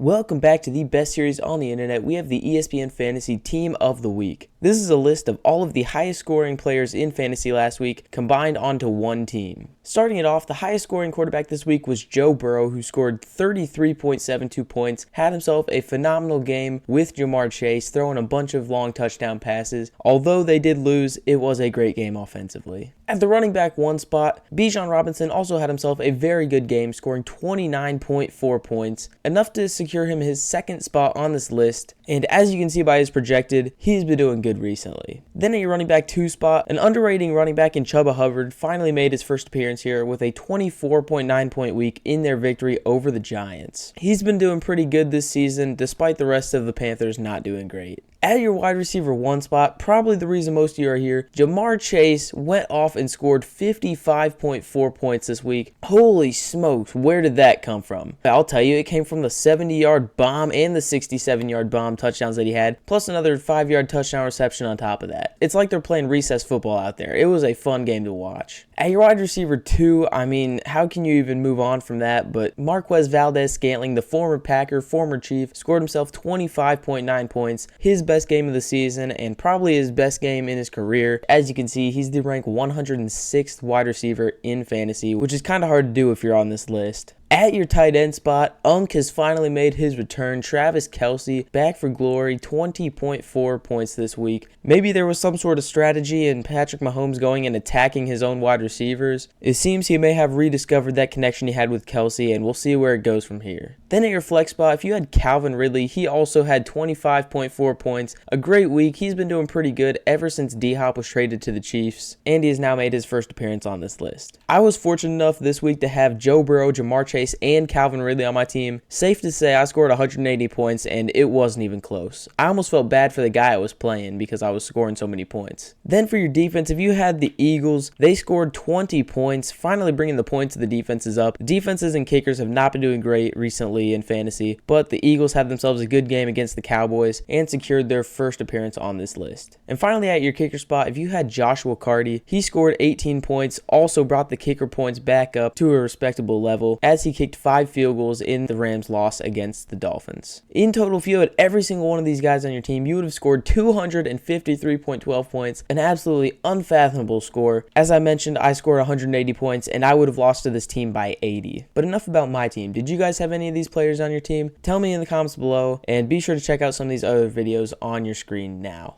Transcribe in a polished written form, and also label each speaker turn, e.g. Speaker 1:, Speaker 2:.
Speaker 1: Welcome back to the best series on the internet. We have the ESPN Fantasy Team of the Week. This is a list of all of the highest scoring players in fantasy last week combined onto one team. Starting it off, the highest scoring quarterback this week was Joe Burrow, who scored 33.72 points, had himself a phenomenal game with Jamar Chase, throwing a bunch of long touchdown passes. Although they did lose, it was a great game offensively. At the running back one spot, Bijan Robinson also had himself a very good game, scoring 29.4 points, enough to secure him his second spot on this list, and as you can see by his projected, he's been doing good recently. Then at your running back 2 spot, an underrating running back in Chuba Hubbard finally made his first appearance here with a 24.9 point week in their victory over the Giants. He's been doing pretty good this season despite the rest of the Panthers not doing great. At your wide receiver 1 spot, probably the reason most of you are here, Jamar Chase went off and scored 55.4 points this week. Holy smokes, where did that come from? I'll tell you, it came from the 70-yard bomb and the 67-yard bomb touchdowns that he had, plus another 5-yard touchdown reception on top of that. It's like they're playing recess football out there. It was a fun game to watch. At your wide receiver 2, I mean, how can you even move on from that? But Marquez Valdez Scantling, the former Packer, former Chief, scored himself 25.9 points. His best game of the season and probably his best game in his career. As you can see, he's the ranked 106th wide receiver in fantasy, which is kind of hard to do if you're on this list. At your tight end spot, Unk has finally made his return. Travis Kelce, back for glory, 20.4 points this week. Maybe there was some sort of strategy in Patrick Mahomes going and attacking his own wide receivers. It seems he may have rediscovered that connection he had with Kelce, and we'll see where it goes from here. Then at your flex spot, if you had Calvin Ridley, he also had 25.4 points. A great week. He's been doing pretty good ever since D-Hop was traded to the Chiefs, and he has now made his first appearance on this list. I was fortunate enough this week to have Joe Burrow, Jamar Chase, and Calvin Ridley on my team. Safe to say I scored 180 points and it wasn't even close. I almost felt bad for the guy I was playing because I was scoring so many points. Then for your defense, if you had the Eagles, they scored 20 points, finally bringing the points of the defenses up. The defenses and kickers have not been doing great recently in fantasy, but the Eagles had themselves a good game against the Cowboys and secured their first appearance on this list. And finally at your kicker spot, if you had Joshua Carty, he scored 18 points, also brought the kicker points back up to a respectable level as he kicked 5 field goals in the Rams' loss against the Dolphins. In total, if you had every single one of these guys on your team, you would have scored 253.12 points, an absolutely unfathomable score. As I mentioned, I scored 180 points and I would have lost to this team by 80. But enough about my team. Did you guys have any of these players on your team? Tell me in the comments below, and be sure to check out some of these other videos on your screen now.